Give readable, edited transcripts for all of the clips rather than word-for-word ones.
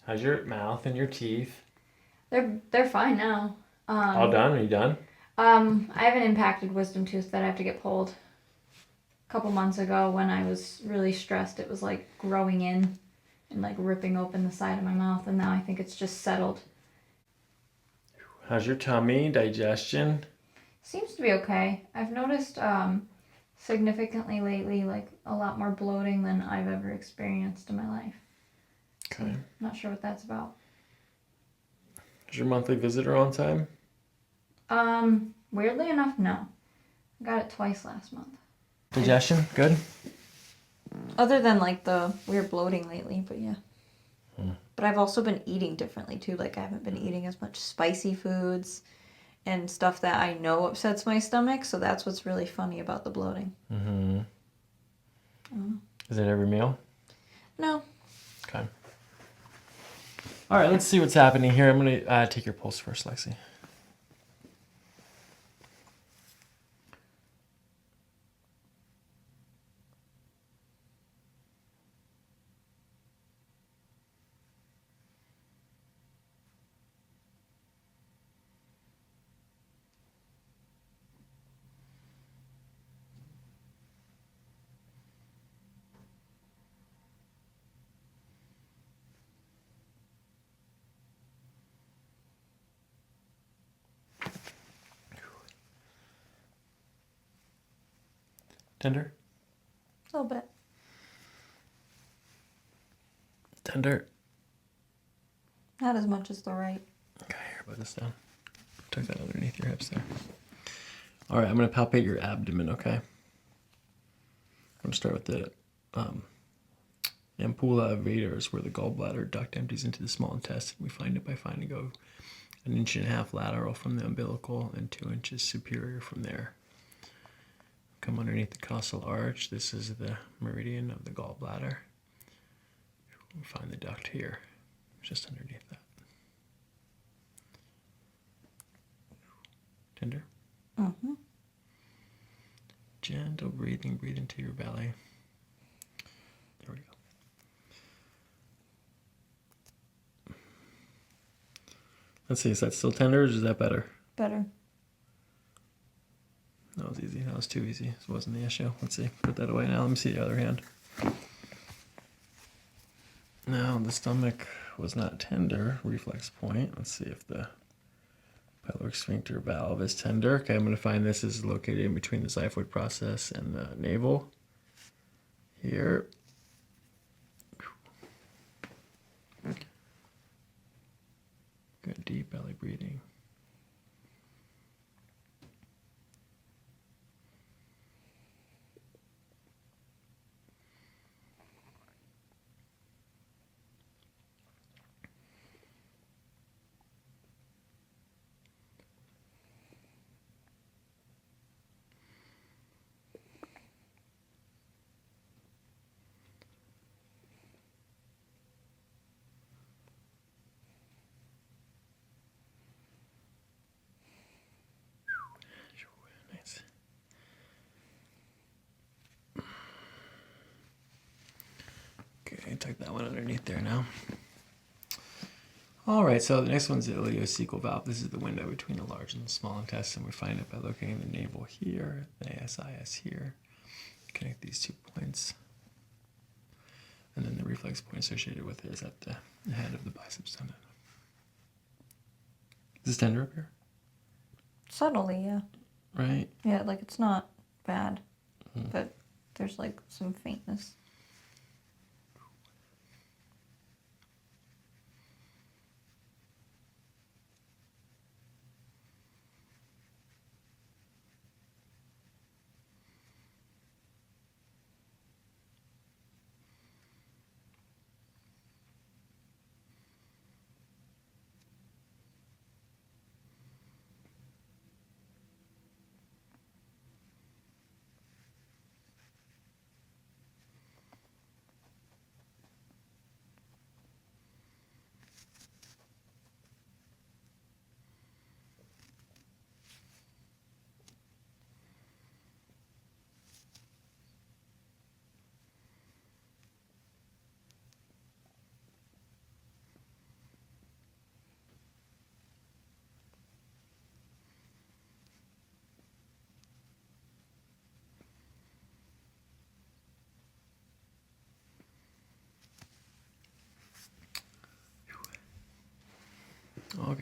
How's your mouth and your teeth? They're fine now. All done? Are you done? I have an impacted wisdom tooth that I have to get pulled. A couple months ago when I was really stressed, it was like growing in and like ripping open the side of my mouth, and now I think it's just settled. How's your tummy, digestion? Seems to be okay. I've noticed significantly lately, like a lot more bloating than I've ever experienced in my life. Okay. So, not sure what that's about. Is your monthly visitor on time? Weirdly enough, no. I got it twice last month. Digestion, good? Other than like the weird bloating lately, but yeah. But I've also been eating differently too. Like I haven't been eating as much spicy foods and stuff that I know upsets my stomach. So that's what's really funny about the bloating. Mm-hmm. Is it every meal? No. Okay. All right, let's see what's happening here. I'm going to take your pulse first, Lexi. Tender? A little bit. Tender? Not as much as the right. Okay, here, put this down. Tuck that underneath your hips there. All right, I'm going to palpate your abdomen, okay? I'm going to start with the ampulla of Vader, where the gallbladder duct empties into the small intestine. We find it by finding an 1.5 inches lateral from the umbilical and 2 inches superior from there. Come underneath the costal arch. This is the meridian of the gallbladder. We find the duct here, just underneath that. Tender? Mm-hmm. Gentle breathing. Breathe into your belly. There we go. Let's see, is that still tender or is that better? Better. That was easy. That was too easy. This wasn't the issue. Let's see. Put that away now. Let me see the other hand. Now, the stomach was not tender. Reflex point. Let's see if the pelvic sphincter valve is tender. Okay, I'm going to find this is located in between the xiphoid process and the navel. Here. Good deep belly breathing. Nice. Okay, tuck that one underneath there now. All right, so the next one's the ileocecal valve. This is the window between the large and the small intestine. We find it by locating the navel here, the ASIS here. Connect these 2 points. And then the reflex point associated with it is at the head of the biceps tendon. Is this tender up here? Subtly, yeah. Right? Yeah, like it's not bad, but there's like some faintness.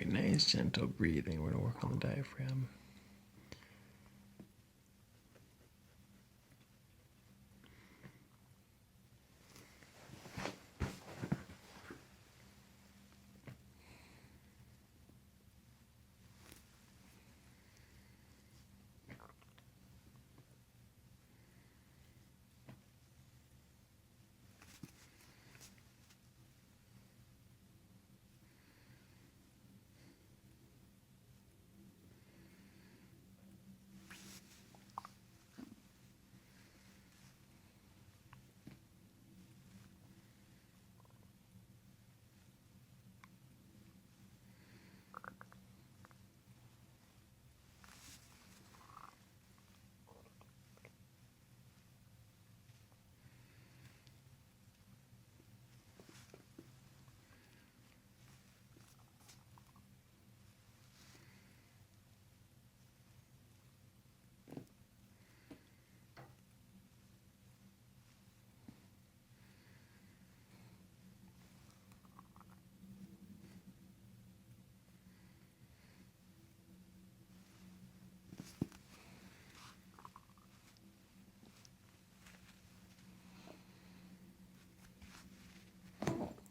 nice gentle breathing. We're going to work on the diaphragm.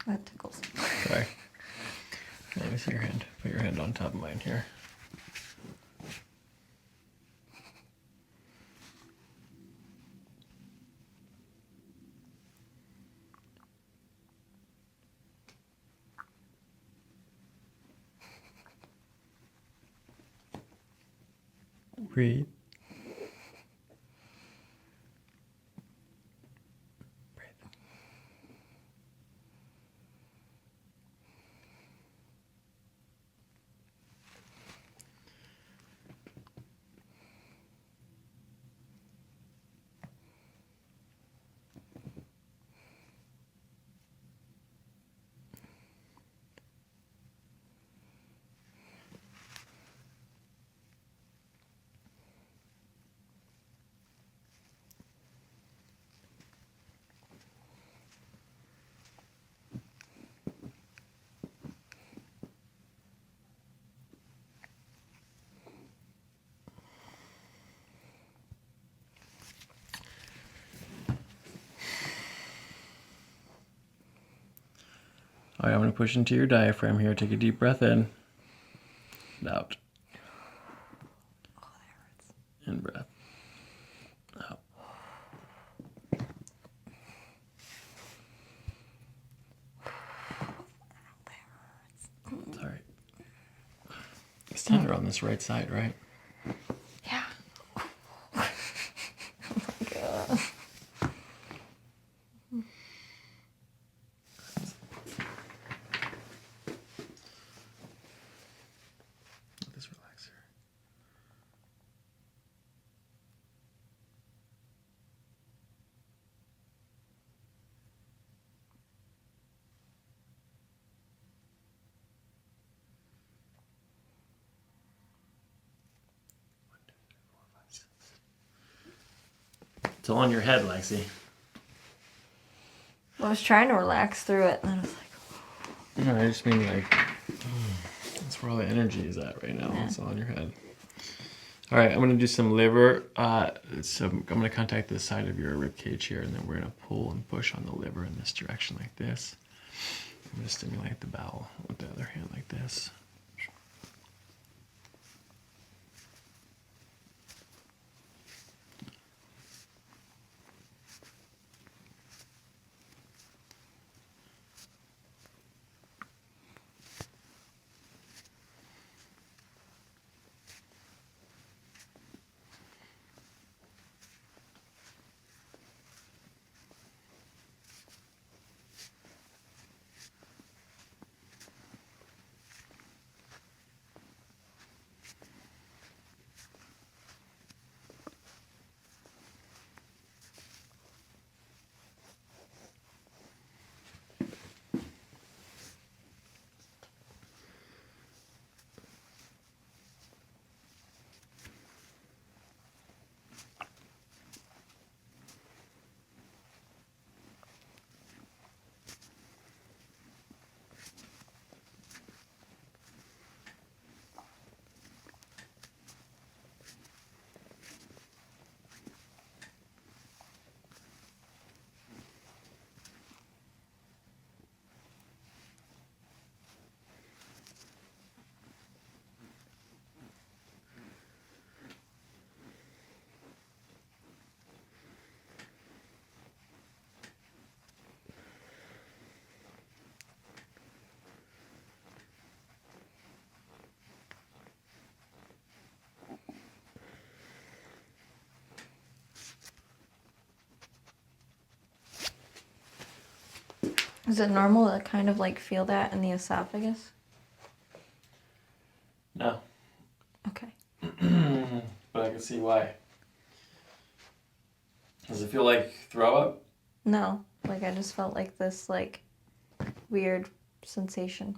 That tickles. Sorry. Let me see your hand. Put your hand on top of mine here. Breathe. All right, I'm going to push into your diaphragm here. Take a deep breath in. Out. Oh, that hurts. In breath. Out. It's all right. It's tender on this right side, right? Yeah. Oh my God. This relaxer. It's all on your head, Lexi. I was trying to relax through it, and then I was like, No, I just mean like, that's where all the energy is at right now. Yeah. It's all in your head. All right, I'm going to do some liver. So I'm going to contact the side of your rib cage here, and then we're going to pull and push on the liver in this direction like this. I'm going to stimulate the bowel with the other hand like this. Is it normal to kind of like feel that in the esophagus? No. Okay. But I can see why. Does it feel like throw up? No, like I just felt like this like weird sensation.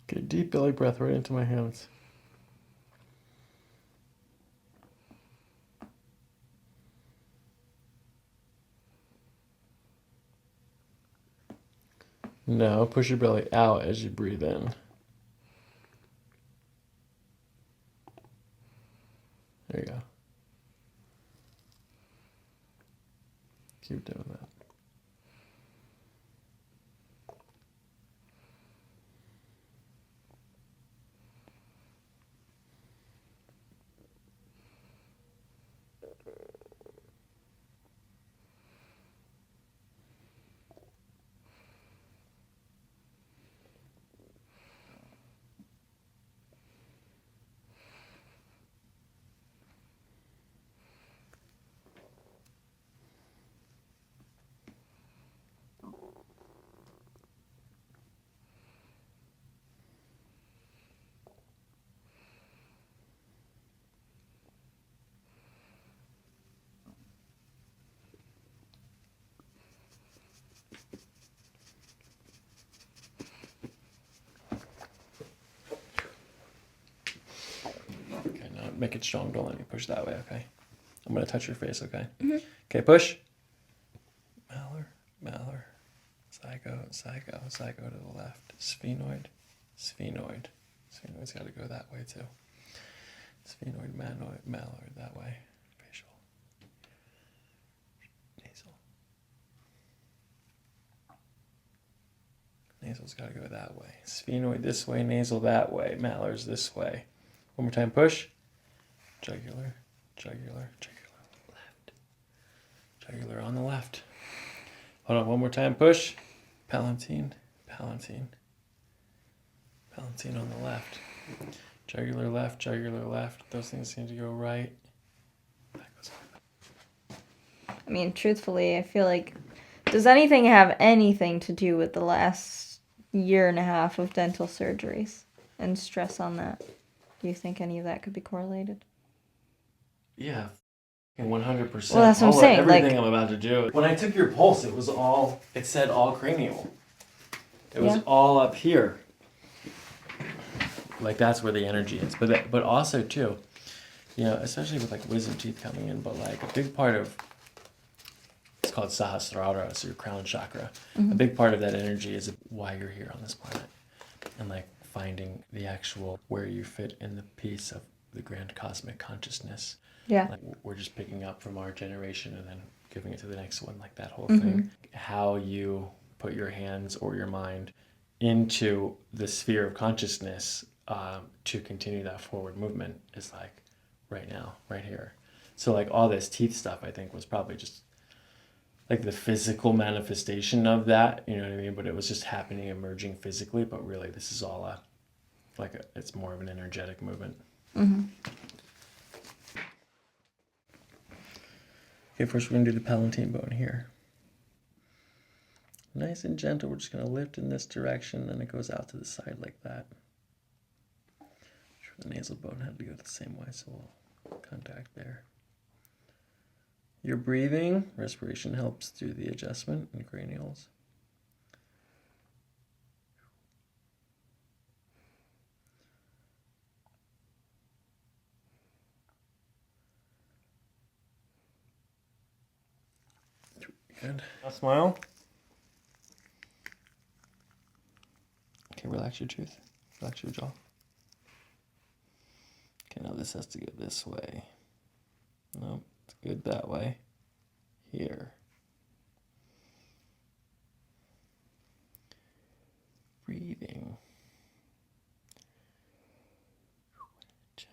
Get a deep belly breath right into my hands. Now push your belly out as you breathe in. There you go. Keep doing that. Okay, now make it strong. Don't let me push that way, okay? I'm going to touch your face, okay? Mm-hmm. Okay, push. Malar, malar. Zygote, zygote, zygote to the left. Sphenoid, sphenoid. Sphenoid's got to go that way too. Sphenoid, manoid, maloid, that way. Facial. Nasal. Nasal's got to go that way. Sphenoid this way, nasal that way. Malar's this way. One more time, push. Jugular, jugular, jugular, left. Jugular on the left. Hold on, one more time, push. Palatine, palatine. Palatine on the left. Jugular left, jugular left. Those things seem to go right. That goes right. I mean, truthfully, I feel like, does anything have anything to do with the last year and a half of dental surgeries and stress on that? Do you think any of that could be correlated? Yeah, 100%. Well, that's what I'm saying. Everything I'm about to do. When I took your pulse, it said all cranial. It was all up here. Like that's where the energy is. But also too, you know, especially with like wisdom teeth coming in, but like a big part of, it's called Sahasrara, so your crown chakra. Mm-hmm. A big part of that energy is why you're here on this planet. And like finding the actual, where you fit in the piece of the grand cosmic consciousness. Yeah. Like we're just picking up from our generation and then giving it to the next one, like that whole thing. How you put your hands or your mind into the sphere of consciousness to continue that forward movement is like right now, right here. So like all this teeth stuff, I think, was probably just like the physical manifestation of that, you know what I mean? But it was just happening, emerging physically, but really this is all it's more of an energetic movement. Mm-hmm. Okay, first we're going to do the palatine bone here. Nice and gentle, we're just going to lift in this direction, then it goes out to the side like that. The nasal bone had to go the same way, so we'll contact there. Your breathing, respiration helps through the adjustment in cranials. Good. Now smile. Okay, relax your tooth. Relax your jaw. Okay, now this has to go this way. No, it's good that way. Here. Breathing. Gentle.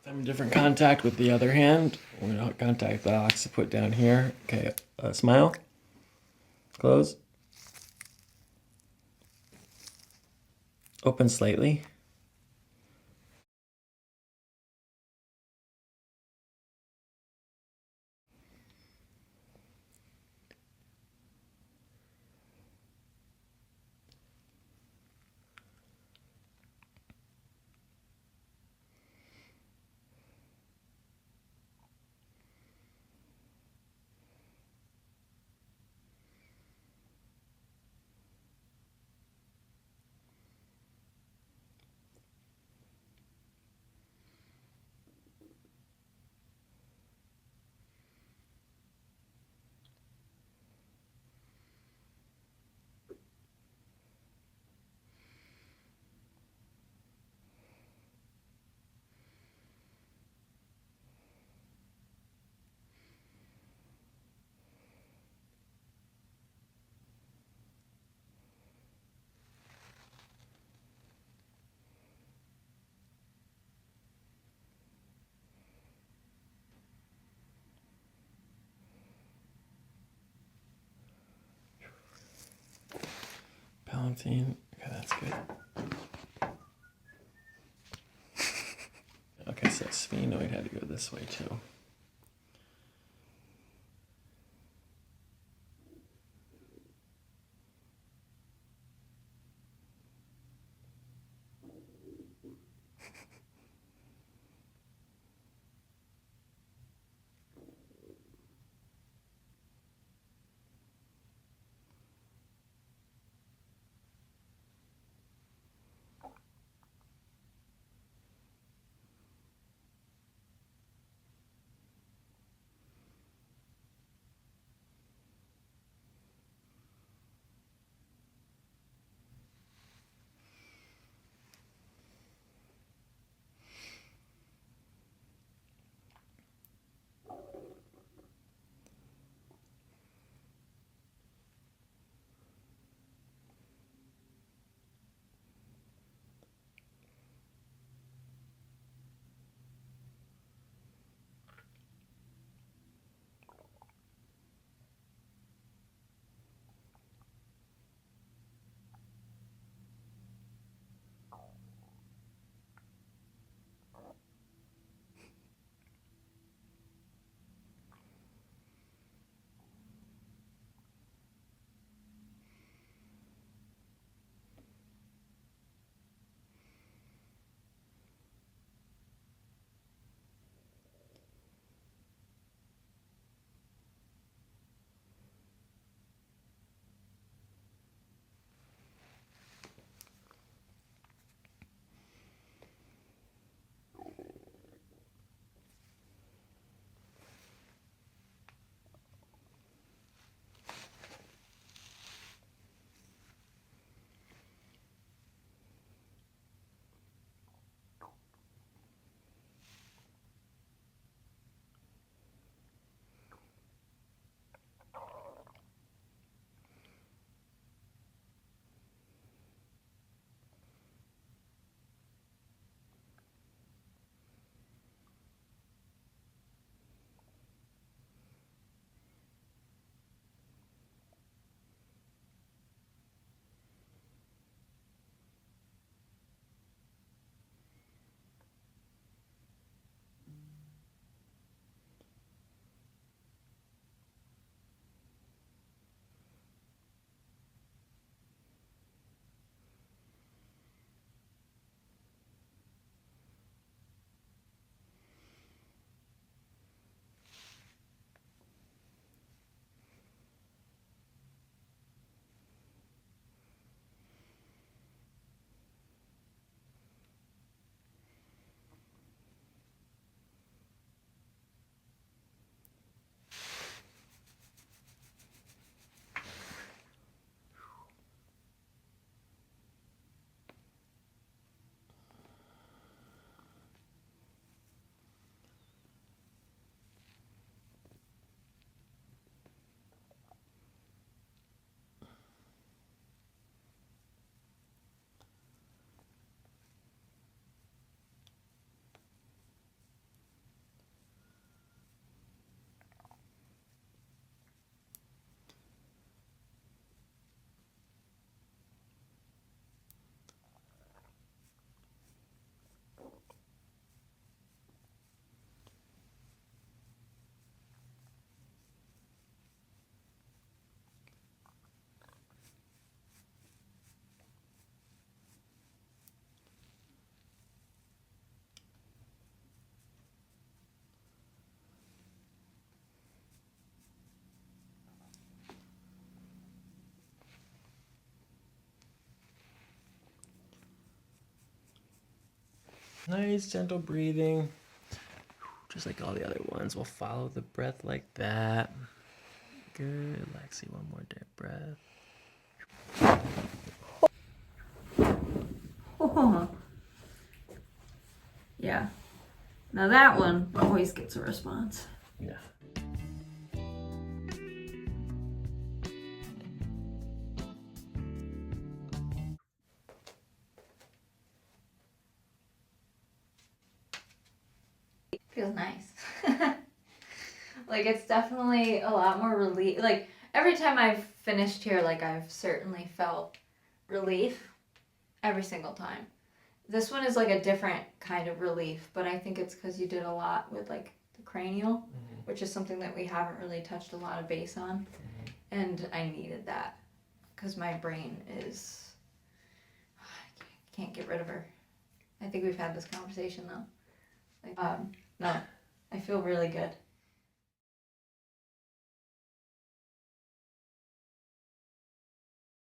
I'm in different contact with the other hand. We're going to contact the occiput down here. Okay, smile. Close. Open slightly. Balancing. Okay, that's good. Okay, so sphenoid had to go this way too. Nice, gentle breathing. Just like all the other ones. We'll follow the breath like that. Good. Lexi, one more deep breath. Yeah. Now that one always gets a response. Yeah. Feels nice. Like, it's definitely a lot more relief. Like, every time I've finished here, like, I've certainly felt relief every single time. This one is like a different kind of relief, but I think it's because you did a lot with like the cranial, which is something that we haven't really touched a lot of base on. And I needed that because my brain is, I can't get rid of her. I think we've had this conversation though. Like, no, I feel really good.